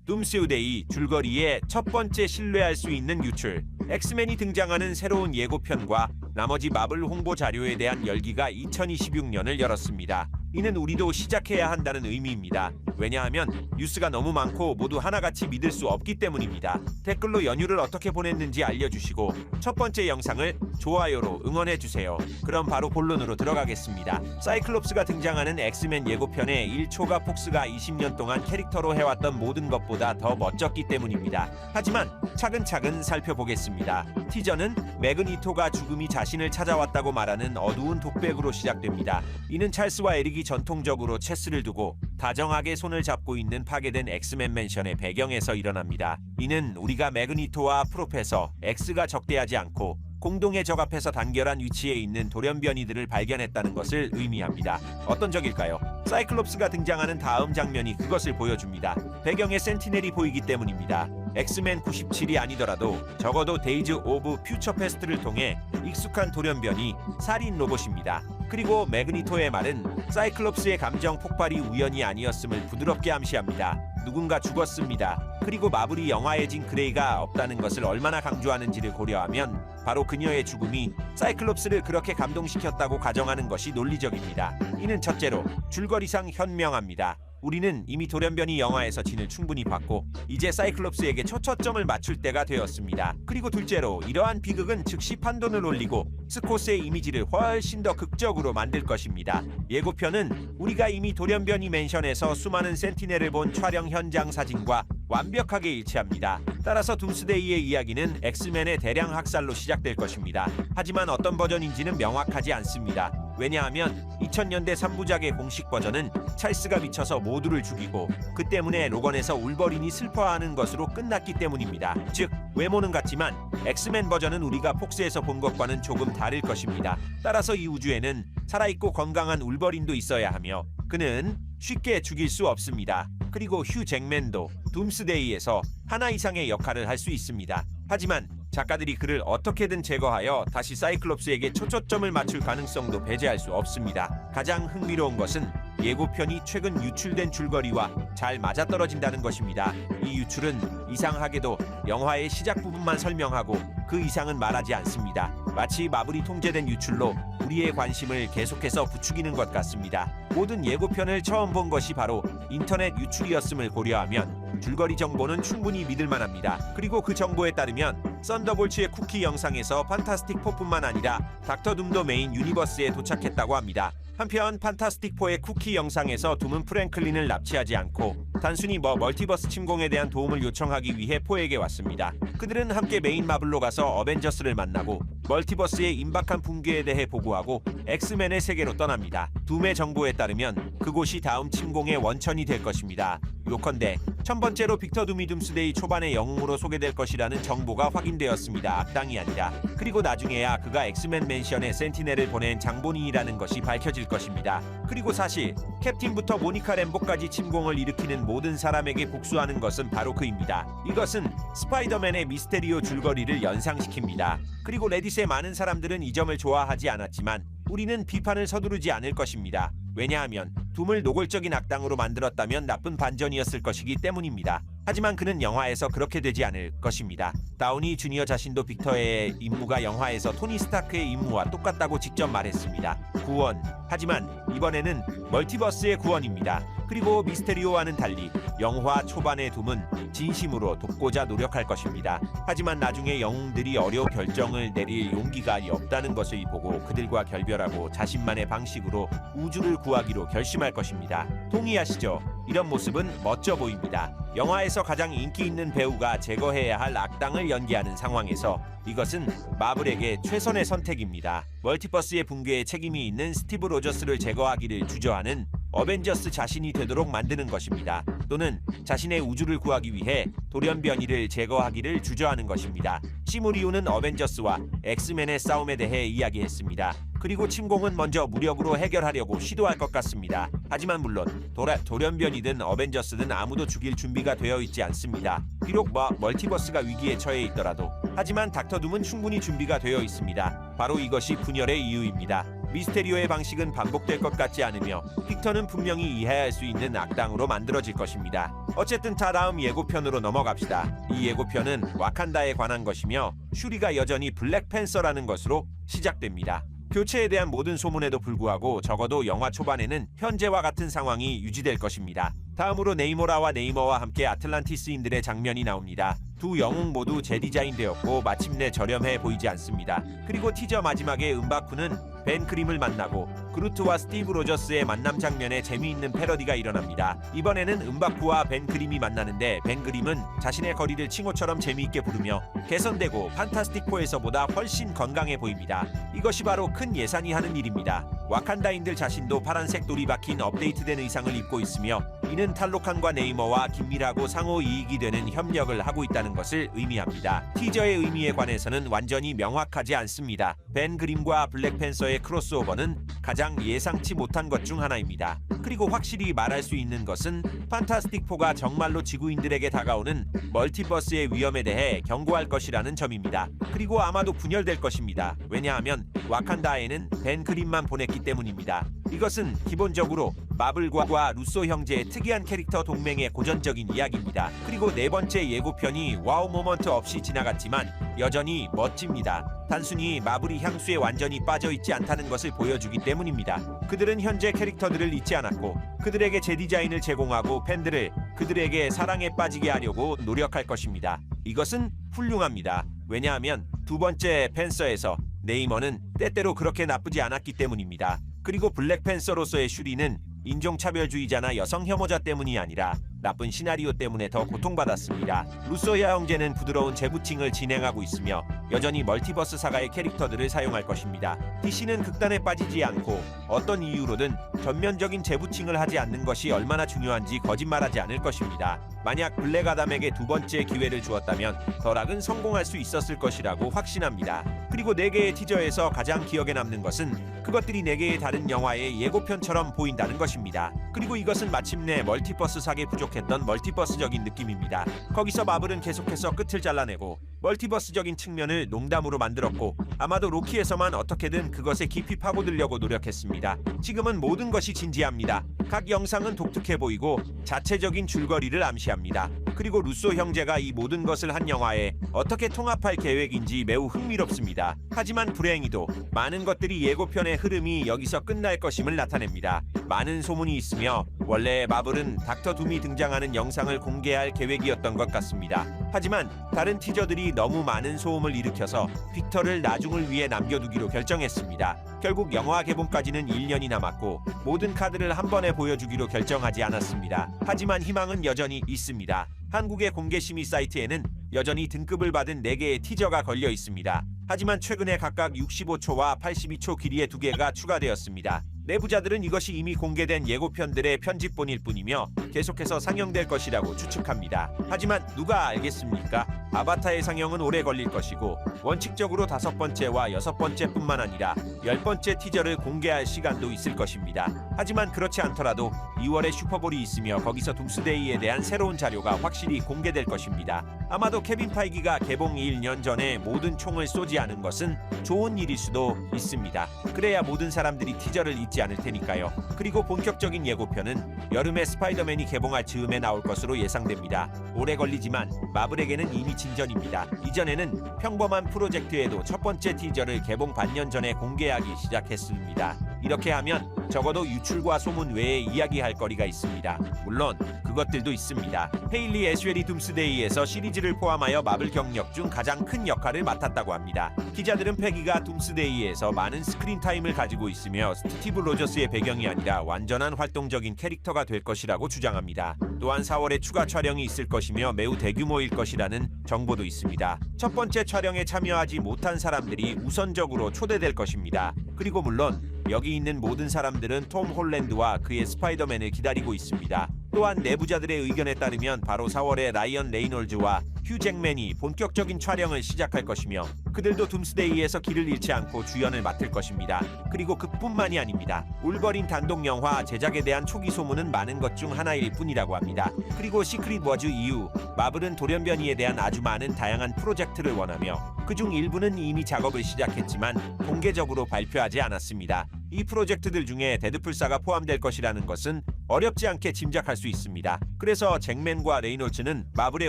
둠스데이 줄거리의 첫 번째 신뢰할 수 있는 유출. 엑스맨이 등장하는 새로운 예고편과 나머지 마블 홍보 자료에 대한 열기가 2026년을 열었습니다. 이는 우리도 시작해야 한다는 의미입니다. 왜냐하면 뉴스가 너무 많고 모두 하나같이 믿을 수 없기 때문입니다. 댓글로 연휴를 어떻게 보냈는지 알려주시고 첫 번째 영상을 좋아요로 응원해주세요. 그럼 바로 본론으로 들어가겠습니다. 사이클롭스가 등장하는 엑스맨 예고편의 1초가 폭스가 20년 동안 캐릭터로 해왔던 모든 것보다 더 멋졌기 때문입니다. 하지만 차근차근 살펴보겠습니다. 티저는 매그니토가 죽음이 자신을 찾아왔다고 말하는 어두운 독백으로 시작됩니다. 이는 찰스와 에릭이 전통적으로 체스를 두고 다정하게 손을 잡고 있는 파괴된 엑스맨 맨션의 배경에서 일어납니다. 이는 우리가 매그니토와 프로페서 X가 적대하지 않고 공동의 적 앞에서 단결한 위치에 있는 돌연변이들을 발견했다는 것을 의미합니다. 어떤 적일까요? 사이클롭스가 등장하는 다음 장면이 그것을 보여줍니다. 배경에 센티넬이 보이기 때문입니다. 엑스맨 97이 아니더라도 적어도 데이즈 오브 퓨처 패스트를 통해 익숙한 돌연변이 살인 로봇입니다. 그리고 매그니토의 말은 사이클롭스의 감정 폭발이 우연이 아니었음을 부드럽게 암시합니다. 누군가 죽었습니다. 그리고 마블이 영화에 진 그레이가 없다는 것을 얼마나 강조하는지를 고려하면 바로 그녀의 죽음이 사이클롭스를 그렇게 감동시켰다고 가정하는 것이 논리적입니다. 이는 첫째로 줄거리상 현명합니다. 우리는 이미 돌연변이 영화에서 진을 충분히 봤고 이제 사이클롭스에게 초점을 맞출 때가 되었습니다. 그리고 둘째로 이러한 비극은 즉시 판돈을 올리고 스콧의 이미지를 훨씬 더 극적으로 만들 것입니다. 예고편은 우리가 이미 돌연변이 맨션에서 수많은 센티넬을 본 촬영 현장 사진과 완벽하게 일치합니다. 따라서 둠스데이의 이야기는 엑스맨의 대량 학살로 시작될 것입니다. 하지만 어떤 버전인지는 명확하지 않습니다. 왜냐하면 2000년대 3부작의 공식 버전은 찰스가 미쳐서 모두를 죽이고 그 때문에 로건에서 울버린이 슬퍼하는 것으로 끝났기 때문입니다. 즉 외모는 같지만 엑스맨 버전은 우리가 폭스에서 본 것과는 조금 다를 것입니다. 따라서 이 우주에는 살아있고 건강한 울버린도 있어야 하며 그는 쉽게 죽일 수 없습니다. 그리고 휴 잭맨도 둠스데이에서 하나 이상의 역할을 할 수 있습니다. 하지만 작가들이 그를 어떻게든 제거하여 다시 사이클롭스에게 초점을 맞출 가능성도 배제할 수 없습니다. 가장 흥미로운 것은 예고편이 최근 유출된 줄거리와 잘 맞아떨어진다는 것입니다. 이 유출은 이상하게도 영화의 시작 부분만 설명하고 그 이상은 말하지 않습니다. 마치 마블이 통제된 유출로 우리의 관심을 계속해서 부추기는 것 같습니다. 모든 예고편을 처음 본 것이 바로 인터넷 유출이었음을 고려하면 줄거리 정보는 충분히 믿을 만합니다. 그리고 그 정보에 따르면 썬더볼츠의 쿠키 영상에서 판타스틱 4뿐만 아니라 닥터 둠도 메인 유니버스에 도착했다고 합니다. 한편 판타스틱 4의 쿠키 영상에서 둠은 프랭클린을 납치하지 않고 단순히 멀티버스 침공에 대한 도움을 요청하기 위해 포에게 왔습니다. 그들은 함께 메인 마블로 가서 어벤져스를 만나고 멀티버스의 임박한 붕괴에 대해 보고하고 엑스맨의 세계로 떠납니다. 둠의 정보에 따르면 그곳이 다음 침공의 원천이 될 것입니다. 요컨대 첫 번째로 빅터 둠이 둠스데이 초반의 영웅으로 소개될 것이라는 정보가 확인되었습니다. 악당이 아니라. 그리고 나중에야 그가 엑스맨 맨션에 센티넬을 보낸 장본인이라는 것이 밝혀질 것입니다. 그리고 사실 캡틴부터 모니카 램보까지 침공을 일으키는 모든 사람에게 복수하는 것은 바로 그입니다. 이것은 스파이더맨의 미스테리오 줄거리를 연상시킵니다. 그리고 레딧의 많은 사람들은 이 점을 좋아하지 않았지만 우리는 비판을 서두르지 않을 것입니다. 왜냐하면 둠을 노골적인 악당으로 만들었다면 나쁜 반전이었을 것이기 때문입니다. 하지만 그는 영화에서 그렇게 되지 않을 것입니다. 다우니 주니어 자신도 빅터의 임무가 영화에서 토니 스타크의 임무와 똑같다고 직접 말했습니다. 구원. 하지만 이번에는 멀티버스의 구원입니다. 그리고 미스테리오와는 달리 영화 초반의 둠은 진심으로 돕고자 노력할 것입니다. 하지만 나중에 영웅들이 어려운 결정을 내릴 용기가 없다는 것을 보고 그들과 결별하고 자신만의 방식으로 우주를 구하기로 결심할 것입니다. 동의하시죠? 이런 모습은 멋져 보입니다. 영화에서 가장 인기 있는 배우가 제거해야 할 악당을 연기하는 상황에서 이것은 마블에게 최선의 선택입니다. 멀티버스의 붕괴에 책임이 있는 스티브 로저스를 제거하기를 주저하는 어벤져스 자신이 되도록 만드는 것입니다. 또는 자신의 우주를 구하기 위해 돌연변이를 제거하기를 주저하는 것입니다. 시무리우는 어벤져스와 엑스맨의 싸움에 대해 이야기했습니다. 그리고 침공은 먼저 무력으로 해결하려고 시도할 것 같습니다. 하지만 물론 돌연변이든 어벤져스든 아무도 죽일 준비가 되어 있지 않습니다. 비록 멀티버스가 위기에 처해 있더라도. 하지만 닥터 둠은 충분히 준비가 되어 있습니다. 바로 이것이 분열의 이유입니다. 미스테리오의 방식은 반복될 것 같지 않으며 빅터는 분명히 이해할 수 있는 악당으로 만들어질 것입니다. 어쨌든 다음 예고편으로 넘어갑시다. 이 예고편은 와칸다에 관한 것이며 슈리가 여전히 블랙팬서라는 것으로 시작됩니다. 교체에 대한 모든 소문에도 불구하고 적어도 영화 초반에는 현재와 같은 상황이 유지될 것입니다. 다음으로 네이모라와 함께 아틀란티스인들의 장면이 나옵니다. 두 영웅 모두 재디자인되었고 마침내 저렴해 보이지 않습니다. 그리고 티저 마지막에 은바쿠는 벤 그림을 만나고 그루트와 스티브 로저스의 만남 장면에 재미있는 패러디가 일어납니다. 이번에는 은바쿠와 벤 그림이 만나는데 벤 그림은 자신의 거리를 칭호처럼 재미있게 부르며 개선되고 판타스틱 4에서보다 훨씬 건강해 보입니다. 이것이 바로 큰 예산이 하는 일입니다. 와칸다인들 자신도 파란색 돌이 박힌 업데이트된 의상을 입고 있으며 이는 탈로칸과 네이머와 긴밀하고 상호 이익이 되는 협력을 하고 있다는 것을 의미합니다. 티저의 의미에 관해서는 완전히 명확하지 않습니다. 벤 그림과 블랙팬서의 크로스오버는 가장 예상치 못한 것 중 하나입니다. 그리고 확실히 말할 수 있는 것은 판타스틱 4가 정말로 지구인들에게 다가오는 멀티버스의 위험에 대해 경고할 것이라는 점입니다. 그리고 아마도 분열될 것입니다. 왜냐하면 와칸다에는 벤 그림만 보냈기 때문입니다. 이것은 기본적으로 마블과 루소 형제의 특이한 캐릭터 동맹의 고전적인 이야기입니다. 그리고 네 번째 예고편이 와우 모먼트 없이 지나갔지만 여전히 멋집니다. 단순히 마블이 향수에 완전히 빠져있지 않다는 것을 보여주기 때문입니다. 그들은 현재 캐릭터들을 잊지 않았고 그들에게 재디자인을 제공하고 팬들을 그들에게 사랑에 빠지게 하려고 노력할 것입니다. 이것은 훌륭합니다. 왜냐하면 두 번째 팬서에서 네이머는 때때로 그렇게 나쁘지 않았기 때문입니다. 그리고 블랙팬서로서의 슈리는 인종차별주의자나 여성 혐오자 때문이 아니라 나쁜 시나리오 때문에 더 고통받았습니다. 루소야 형제는 부드러운 재부팅을 진행하고 있으며 여전히 멀티버스 사가의 캐릭터들을 사용할 것입니다. DC는 극단에 빠지지 않고 어떤 이유로든 전면적인 재부팅을 하지 않는 것이 얼마나 중요한지 거짓말하지 않을 것입니다. 만약 블랙 아담에게 두 번째 기회를 주었다면 더락은 성공할 수 있었을 것이라고 확신합니다. 그리고 4개의 티저에서 가장 기억에 남는 것은 그것들이 4개의 다른 영화의 예고편처럼 보인다는 것입니다. 그리고 이것은 마침내 멀티버스 사계 부족했던 멀티버스적인 느낌입니다. 거기서 마블은 계속해서 끝을 잘라내고 멀티버스적인 측면을 농담으로 만들었고 아마도 로키에서만 어떻게든 그것에 깊이 파고들려고 노력했습니다. 지금은 모든 것이 진지합니다. 각 영상은 독특해 보이고 자체적인 줄거리를 암시합니다. 그리고 루소 형제가 이 모든 것을 한 영화에 어떻게 통합할 계획인지 매우 흥미롭습니다. 하지만 불행히도 많은 것들이 예고편의 흐름이 여기서 끝날 것임을 나타냅니다. 많은 소문이 있으며 원래 마블은 닥터 둠이 등장하는 영상을 공개할 계획이었던 것 같습니다. 하지만 다른 티저들이 너무 많은 소음을 일으켜서 빅터를 나중을 위해 남겨두기로 결정했습니다. 결국 영화 개봉까지는 1년이 남았고 모든 카드를 한 번에 보여주기로 결정하지 않았습니다. 하지만 희망은 여전히 있습니다. 한국의 공개 심의 사이트에는 여전히 등급을 받은 4개의 티저가 걸려 있습니다. 하지만 최근에 각각 65초와 82초 길이의 2개가 추가되었습니다. 내부자들은 이것이 이미 공개된 예고편들의 편집본일 뿐이며 계속해서 상영될 것이라고 추측합니다. 하지만 누가 알겠습니까? 아바타의 상영은 오래 걸릴 것이고 원칙적으로 5번째와 6번째뿐만 아니라 10번째 티저를 공개할 시간도 있을 것입니다. 하지만 그렇지 않더라도 2월에 슈퍼볼이 있으며 거기서 둠스데이에 대한 새로운 자료가 확실히 공개될 것입니다. 아마도 케빈 파이기가 개봉 1년 전에 모든 총을 쏘지 않은 것은 좋은 일일 수도 있습니다. 그래야 모든 사람들이 티저를 잊지 않을 테니까요. 그리고 본격적인 예고편은 여름에 스파이더맨이 개봉할 즈음에 나올 것으로 예상됩니다. 오래 걸리지만 마블에게는 이미 진전입니다. 이전에는 평범한 프로젝트에도 첫 번째 티저를 개봉 반년 전에 공개하기 시작했습니다. 이렇게 하면 적어도 유출과 소문 외에 이야기할 거리가 있습니다. 물론 그것들도 있습니다. 헤일리 애쉬웰이 둠스데이에서 시리즈를 포함하여 마블 경력 중 가장 큰 역할을 맡았다고 합니다. 기자들은 패기가 둠스데이에서 많은 스크린 타임을 가지고 있으며 스티브 로저스의 배경이 아니라 완전한 활동적인 캐릭터가 될 것이라고 주장합니다. 또한 4월에 추가 촬영이 있을 것이며 매우 대규모일 것이라는 정보도 있습니다. 첫 번째 촬영에 참여하지 못한 사람들이 우선적으로 초대될 것입니다. 그리고 물론 여기 있는 모든 사람들은 톰 홀랜드와 그의 스파이더맨을 기다리고 있습니다. 또한 내부자들의 의견에 따르면 바로 4월에 라이언 레이놀즈와 휴 잭맨이 본격적인 촬영을 시작할 것이며 그들도 둠스데이에서 길을 잃지 않고 주연을 맡을 것입니다. 그리고 그뿐만이 아닙니다. 울버린 단독 영화 제작에 대한 초기 소문은 많은 것 중 하나일 뿐이라고 합니다. 그리고 시크릿 워즈 이후 마블은 돌연변이에 대한 아주 많은 다양한 프로젝트를 원하며 그중 일부는 이미 작업을 시작했지만 공개적으로 발표하지 않았습니다. 이 프로젝트들 중에 데드풀사가 포함될 것이라는 것은 어렵지 않게 짐작할 수 있습니다. 그래서 잭맨과 레이놀츠는 마블에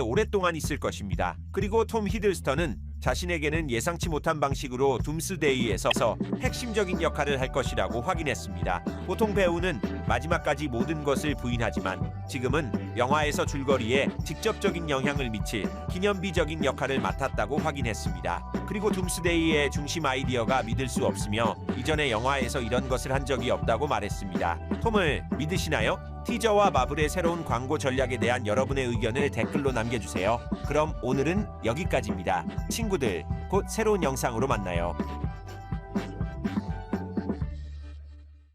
오랫동안 있을 것입니다. 그리고 톰 히들스턴은 자신에게는 예상치 못한 방식으로 둠스데이에서 핵심적인 역할을 할 것이라고 확인했습니다. 보통 배우는 마지막까지 모든 것을 부인하지만 지금은 영화에서 줄거리에 직접적인 영향을 미칠 기념비적인 역할을 맡았다고 확인했습니다. 그리고 둠스데이의 중심 아이디어가 믿을 수 없으며 이전의 영화에서 이런 것을 한 적이 없다고 말했습니다. 톰을 믿으시나요? 티저와 마블의 새로운 광고 전략에 대한 여러분의 의견을 댓글로 남겨주세요. 그럼 오늘은 여기까지입니다. 친구들, 곧 새로운 영상으로 만나요.